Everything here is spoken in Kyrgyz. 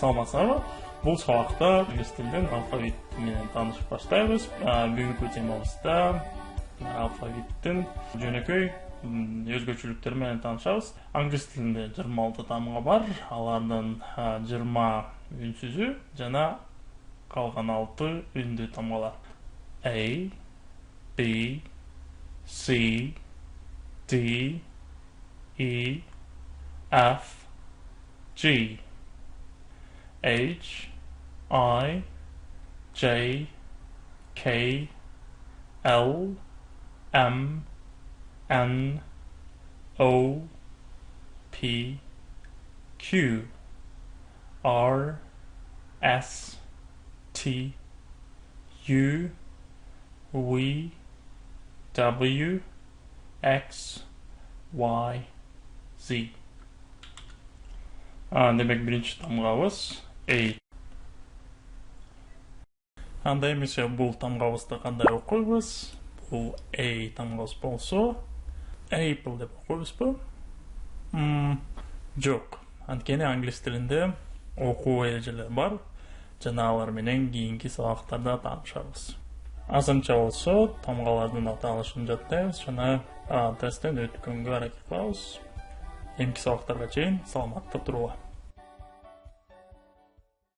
саламатсыздарбы? Бул сабакта инглиз тилинин алфавит менен таанышып баштайбыз. Бүгүнкү темабызда алфавиттин жөнөкөй өзгөчөлүктөрү менен таанышабыз. Англис тилинде 26 тамга бар. Алардын 20 үнсүзү жана калган 6 үндүү тамгалар. A, B, C, D, E, F, G, H, I, J, K, L, M, N, O, P, Q, R, S, T, U, V, W, X, Y, Z. Демек биринчи тамгабыз A. Анда эмесе бул тамгабызды кандай окуйбуз? Бул A тамгабыз болсо, apple деп окуйбузбу? Жок. Анткени англис тилинде окуу эрежелери бар. Жана алар менен кийинки сабактарда таанышабыз. Азырынча болсо тамгалардын аталышын жаттайбыз жана тесттен өткөнгө аракет кылабыз. Эмки сабактарга чейин саламатта туруңар.